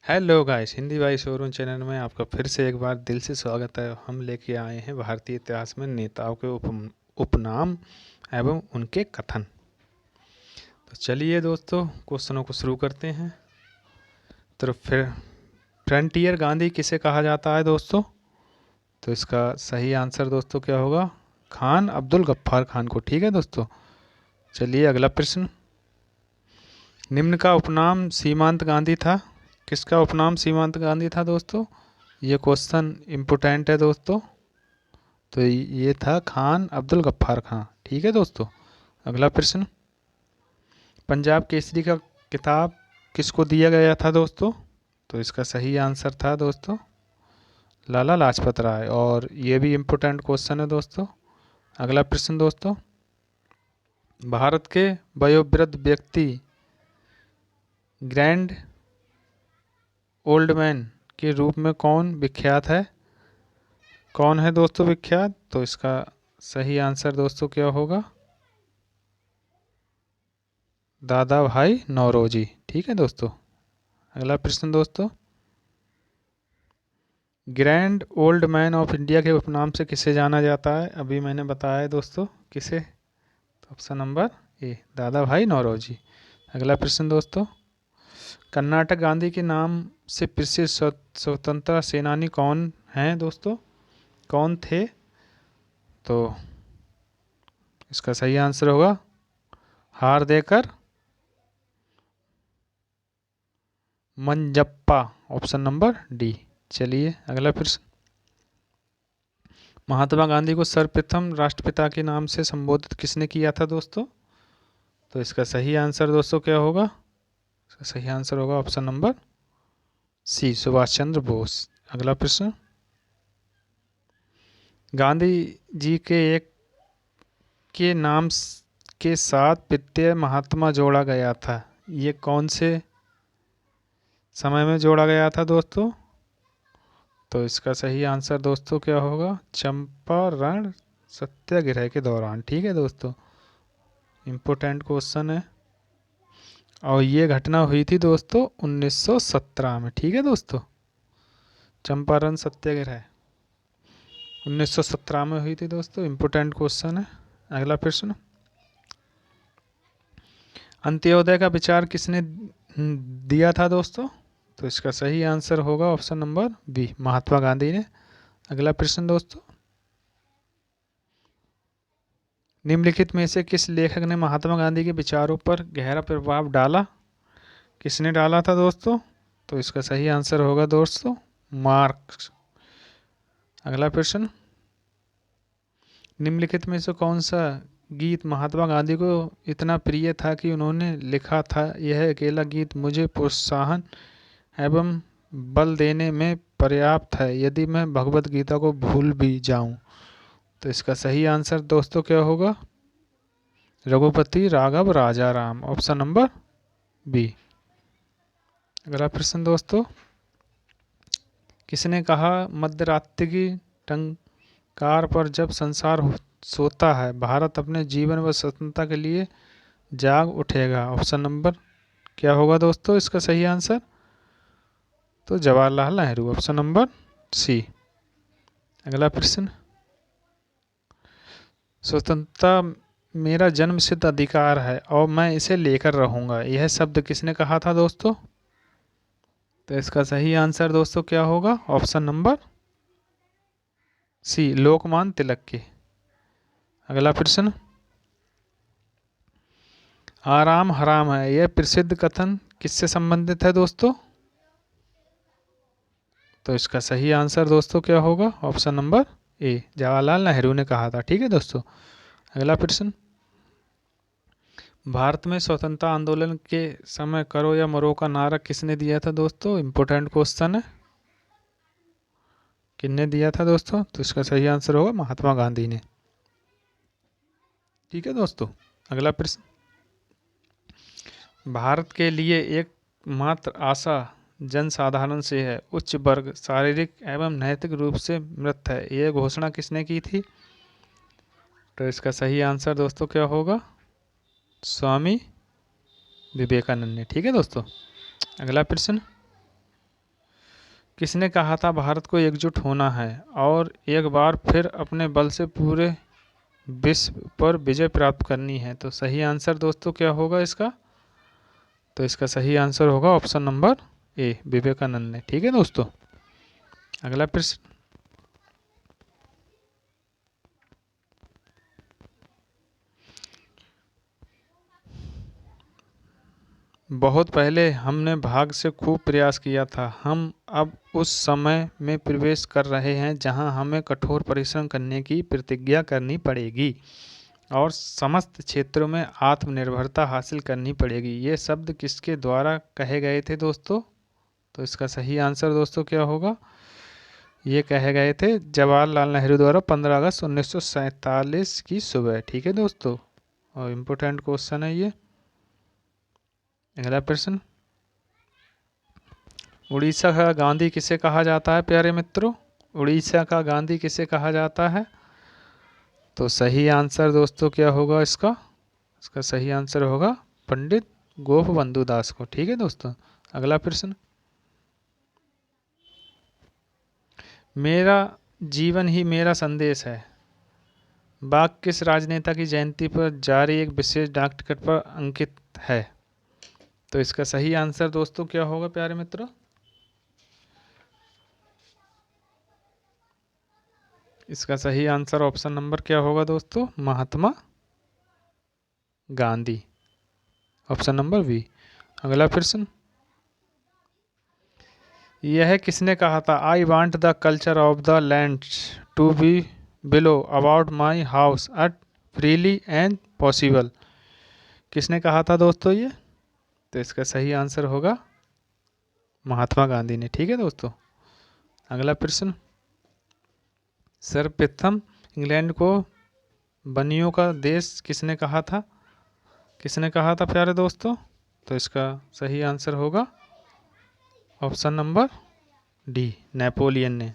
Hello guys, Hindi भाई showroom channel में आपका फिर से एक बार दिल से स्वागत है। हम लेके आए हैं भारतीय इतिहास में नेताओं के उपनाम एवं उनके कथन। तो चलिए दोस्तों, क्वेश्चनों को शुरू करते हैं। तो फिर फ्रंटियर गांधी किसे कहा जाता है दोस्तों? तो इसका सही आंसर दोस्तों क्या होगा? खान अब्दुल गफ्फार खान को। ठीक है दोस्तों। चलिए अगला प्रश्न। निम्न का उपनाम सीमांत गांधी था। किसका उपनाम सीमांत गांधी था दोस्तों? ये क्वेश्चन इम्पोर्टेंट है दोस्तों। तो ये था खान अब्दुल गफ्फार खान। ठीक है दोस्तों। अगला प्रश्न। पंजाब केसरी का किताब किसको दिया गया था दोस्तों? तो इसका सही आंसर था दोस्तों लाला लाजपत राय। और ये भी इम्पोर्टेंट क्वेश्चन है दोस्तों। अगला प्रश्न दोस्तों। भारत के वयोवृद्ध व्यक्ति ग्रैंड ओल्ड मैन के रूप में कौन विख्यात है? कौन है दोस्तों विख्यात? तो इसका सही आंसर दोस्तों क्या होगा? दादा भाई नौरोजी। ठीक है दोस्तों। अगला प्रश्न दोस्तों। Grand old man of India के उपनाम से किसे जाना जाता है? अभी मैंने बताया है दोस्तों। किसे? तो ऑप्शन नंबर ए, दादा भाई नौरोजी। अगला प्रश्न दोस्तों। कर्नाटक गांधी के नाम से प्रसिद्ध स्वतंत्रता सेनानी कौन हैं दोस्तों? कौन थे? तो इसका सही आंसर होगा हार देकर मंजप्पा। Option number D. चलिए अगला प्रश्न। महात्मा गांधी को सर्वप्रथम राष्ट्रपिता के नाम से संबोधित किसने किया था दोस्तों? तो इसका सही आंसर दोस्तों क्या होगा? इसका सही आंसर होगा option number C, Subhash Chandra Bose. अगला प्रश्न। गांधी जी के एक के नाम के साथ प्रत्यय महात्मा जोड़ा गया था। ये कौन से समय में जोड़ा गया था दोस्तों? तो इसका सही आंसर दोस्तों क्या होगा? चंपारण सत्याग्रह के दौरान। ठीक है दोस्तों। इम्पोर्टेंट क्वेश्चन है। और ये घटना हुई थी दोस्तों 1917 में। ठीक है दोस्तों। चंपारण सत्याग्रह 1917 में हुई थी दोस्तों। इम्पोर्टेंट क्वेश्चन है। अगला प्रश्न। अंत्योदय का विचार किसने दिया था दोस्तों? तो इसका सही आंसर होगा option number B, Mahatma Gandhi ने। अगला प्रश्न दोस्तों। निम्नलिखित में से किस लेखक ने महात्मा गांधी के विचारों पर गहरा प्रभाव डाला? किसने डाला था दोस्तों? तो इसका सही आंसर होगा दोस्तों मार्क्स। अगला प्रश्न। निम्नलिखित में से कौन सा गीत महात्मा गांधी को इतना प्रिय था कि उन्होंने लिखा था, यह अकेला गीत मुझे प्रोत्साहन एवं बल देने में पर्याप्त है यदि मैं भगवत गीता को भूल भी जाऊं? तो इसका सही आंसर दोस्तों क्या होगा? Raghupati Raghav Raja Ram. Option number B. अगला प्रश्न दोस्तों। किसने कहा मध्यरात्रि की टंकार पर जब संसार सोता है भारत अपने जीवन व स्वतंत्रता के लिए जाग उठेगा? ऑप्शन नंबर क्या होगा दोस्तों इसका सही आंसर? तो Jawaharlal Nehru. Option number C. अगला प्रश्न। स्वतंत्रता मेरा जन्मसिद्ध अधिकार है और मैं इसे लेकर रहूंगा, यह शब्द किसने कहा था दोस्तों? तो इसका सही आंसर दोस्तों क्या होगा? ऑप्शन नंबर सी, लोकमान्य तिलक के। अगला प्रश्न। आराम हराम है, यह प्रसिद्ध कथन किससे संबंधित है दोस्तों? तो इसका सही आंसर दोस्तों क्या होगा? ऑप्शन नंबर ए, जवाहरलाल नेहरू ने कहा था। ठीक है दोस्तों। अगला प्रश्न। भारत में स्वतंत्रता आंदोलन के समय करो या मरो का नारा किसने दिया था दोस्तों? इंपोर्टेंट क्वेश्चन है। किसने दिया था दोस्तों? तो इसका सही आंसर होगा महात्मा गांधी ने। ठीक है दोस्तों। अगला प्रश्न। भारत के लिए एकमात्र आशा जनसाधारण से है, उच्च वर्ग शारीरिक एवं नैतिक रूप से मृत है, यह घोषणा किसने की थी? तो इसका सही आंसर दोस्तों क्या होगा? स्वामी विवेकानंद ने। ठीक है दोस्तों। अगला प्रश्न। किसने कहा था भारत को एकजुट होना है और एक बार फिर अपने बल से पूरे विश्व पर विजय प्राप्त करनी है? तो सही आंसर दोस्तों क्या होगा इसका? तो इसका सही आंसर होगा ऑप्शन नंबर ए, विवेकानंद ने। ठीक है दोस्तों, अगला प्रश्न। बहुत पहले हमने भाग से खूब प्रयास किया था। हम अब उस समय में प्रवेश कर रहे हैं जहां हमें कठोर परिश्रम करने की प्रतिज्ञा करनी पड़ेगी और समस्त क्षेत्रों में आत्मनिर्भरता हासिल करनी पड़ेगी। ये शब्द किसके द्वारा कहे गए थे दोस्तों? तो इसका सही आंसर दोस्तों क्या होगा? ये कहे गए थे जवाहरलाल नेहरू द्वारा 15 अगस्त 1947 की सुबह। ठीक है दोस्तों, और इम्पोर्टेंट क्वेश्चन है ये। अगला प्रश्न। उड़ीसा का गांधी किसे कहा जाता है प्यारे मित्रों? उड़ीसा का गांधी किसे कहा जाता है? तो सही आंसर दोस्तों क्या होगा इसका? इसका सही आंसर होगा पंडित गोपबंधु दास को। ठीक है दोस्तों, अगला प्रश्न। मेरा जीवन ही मेरा संदेश है वाक्य किस राजनेता की जयंती पर जारी एक विशेष डाक टिकट पर अंकित है? तो इसका सही आंसर दोस्तों क्या होगा प्यारे मित्रों? इसका सही आंसर ऑप्शन नंबर क्या होगा दोस्तों? Mahatma Gandhi, option number B. अगला प्रश्न। यह किसने कहा था? I want the culture of the land to be below about my house at freely and possible. किसने कहा था दोस्तों ये? तो इसका सही आंसर होगा महात्मा गांधी ने। ठीक है दोस्तों, अगला प्रश्न। सर्वप्रथम इंग्लैंड को बनियों का देश किसने कहा था? किसने कहा था प्यारे दोस्तों? तो इसका सही आंसर होगा ऑप्शन नंबर डी, नेपोलियन ने।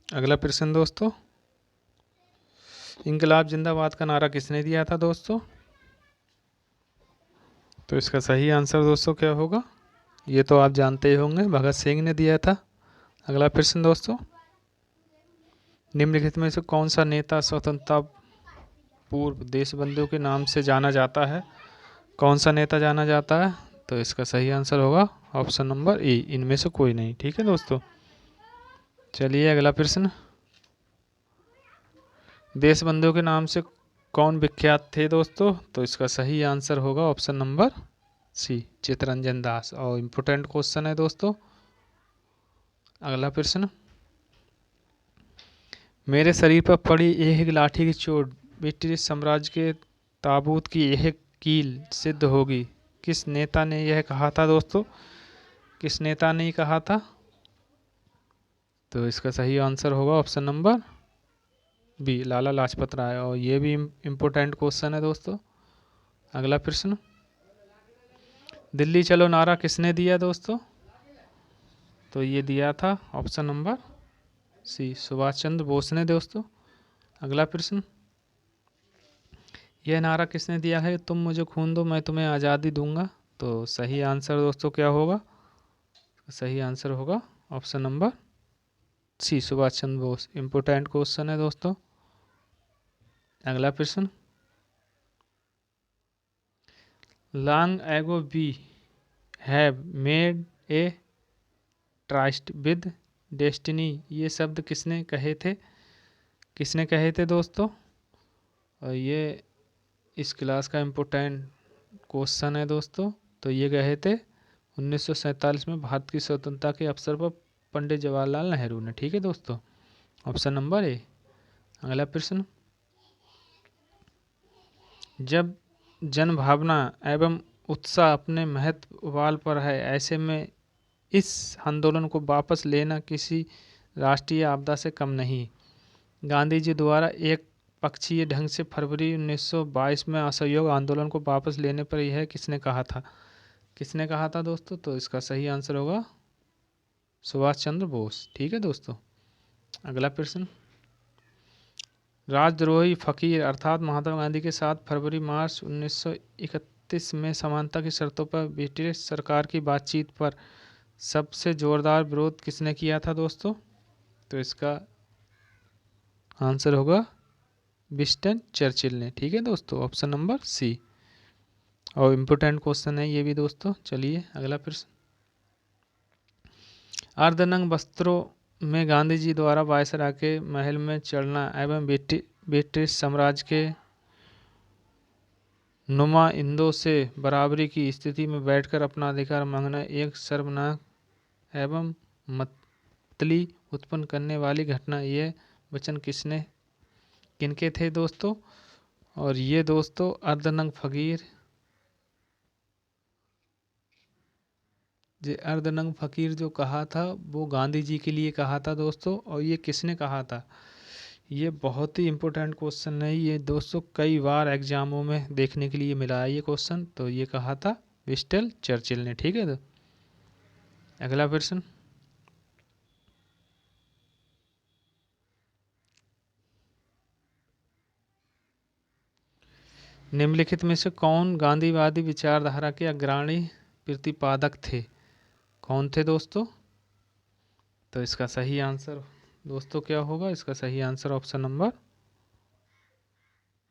अगला प्रश्न दोस्तों। इंकलाब जिंदाबाद का नारा किसने दिया था दोस्तों? तो इसका सही आंसर दोस्तों क्या होगा? ये तो आप जानते ही होंगे, भगत सिंह ने दिया था। अगला प्रश्न दोस्तों। निम्नलिखित में से कौन सा नेता स्वतंत्रता पूर्व देशबंधु के नाम से जाना जाता है? कौन सा नेता जाना जाता है? तो इसका सही आंसर होगा ऑप्शन नंबर ए, इनमें से कोई नहीं। ठीक है दोस्तों, चलिए अगला प्रश्न। देशबंधु के नाम से कौन विख्यात थे दोस्तों? तो इसका सही आंसर होगा ऑप्शन नंबर सी, चित्तरंजन दास, और इम्पोर्टेंट क्वेश्चन है दोस्तों। अगला प्रश्न। मेरे शरीर पर पड़ी एक लाठी की चोट ब्रिटिश साम्राज्य के ताबूत की एक कील सिद्ध होगी। किस नेता ने यह कहा था दोस्तों? किस नेता ने कहा था? तो इसका सही आंसर होगा option number B, Lala Lajpat Rai, और ये भी इम्पोर्टेंट क्वेश्चन है दोस्तों। अगला प्रश्न। दिल्ली चलो नारा किसने दिया दोस्तों? तो ये दिया था option number C, Subhash Chandra Bose ने दोस्तों। अगला प्रश्न। यह नारा किसने दिया है? तुम मुझे खून दो मैं तुम्हें आज़ादी दूंगा। तो सही आंसर दोस्तों क्या होगा? सही आंसर होगा option number C, Subhash Chandra Bose. Important question है दोस्तों। अगला प्रश्न। Long ago we have made a trust with destiny, ये शब्द किसने कहे थे? किसने कहे थे दोस्तों? और ये इस क्लास का इम्पोर्टेंट क्वेश्चन है दोस्तों। तो ये कहे थे 1947 में भारत की स्वतंत्रता के अवसर पर पंडित जवाहरलाल नेहरू ने। ठीक है दोस्तों, ऑप्शन नंबर ए। अगला प्रश्न। जब जन भावना एवं उत्साह अपने महत्व पर है, ऐसे में इस आंदोलन को वापस लेना किसी राष्ट्रीय आपदा से कम नहीं। गांधी जी द्वारा एक पक्षीय ढंग से फरवरी 1922 में असहयोग आंदोलन को वापस लेने पर यह किसने कहा था? किसने कहा था दोस्तों? तो इसका सही आंसर होगा सुभाष चंद्र बोस। ठीक है दोस्तों, अगला प्रश्न। राजद्रोही फकीर अर्थात महात्मा गांधी के साथ फरवरी मार्च 1932 में समानता की शर्तों पर ब्रिटिश सरकार की बातचीत पर सबसे जोरदार विरोध किसने किया था दोस्तों? तो इसका आंसर होगा विंस्टन चर्चिल ने। ठीक है दोस्तों, ऑप्शन नंबर सी। और इम्पोर्टेंट क्वेश्चन है ये भी दोस्तों। चलिए अगला प्रश्न। अर्धनग्न वस्त्रों में गांधी जी द्वारा वायसराय के महल में चढ़ना एवं ब्रिटिश साम्राज्य के नुमाइंदों से बराबरी की स्थिति में बैठकर अपना अधिकार मांगना एक शर्मनाक एवं मतली उत्पन्न करने वाली घटना। ये वचन किनके थे दोस्तों? और ये दोस्तों अर्धनग्न फकीर जो कहा था वो गांधी जी के लिए कहा था दोस्तों। और ये किसने कहा था? ये बहुत ही इम्पोर्टेंट क्वेश्चन है ये दोस्तों, कई बार एग्जामों में देखने के लिए मिला है ये क्वेश्चन। तो ये कहा था विंस्टन चर्चिल ने। ठीक है, तो अगला प्रश्न। निम्नलिखित में से कौन गांधीवादी विचारधारा के अग्रणी प्रतिपादक थे? कौन थे दोस्तों? तो इसका सही आंसर दोस्तों क्या होगा? इसका सही answer option number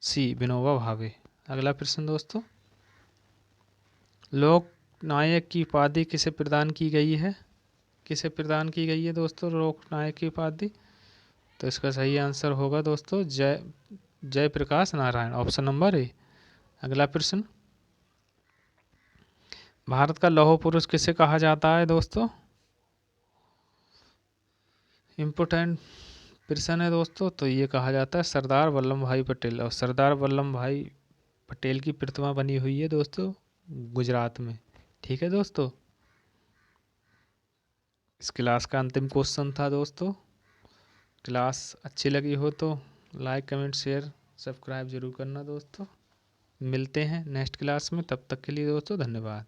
C, Vinoba Bhave. अगला प्रश्न दोस्तों। लोक नायक की उपाधि किसे प्रदान की गई है? किसे प्रदान की गई है दोस्तों लोक नायक की उपाधि? तो इसका सही आंसर होगा दोस्तों Jayaprakash Narayan, option number A. अगला प्रश्न। भारत का लौह पुरुष किसे कहा जाता है दोस्तों? इम्पोर्टेंट प्रश्न है दोस्तों। तो ये कहा जाता है सरदार वल्लभ भाई पटेल। और सरदार वल्लभ भाई पटेल की प्रतिमा बनी हुई है दोस्तों गुजरात में। ठीक है दोस्तों, इस क्लास का अंतिम क्वेश्चन था दोस्तों। क्लास अच्छी लगी हो तो लाइक कमेंट शेयर सब्सक्राइब जरूर करना दोस्तों। मिलते हैं नेक्स्ट क्लास में, तब तक के लिए दोस्तों धन्यवाद।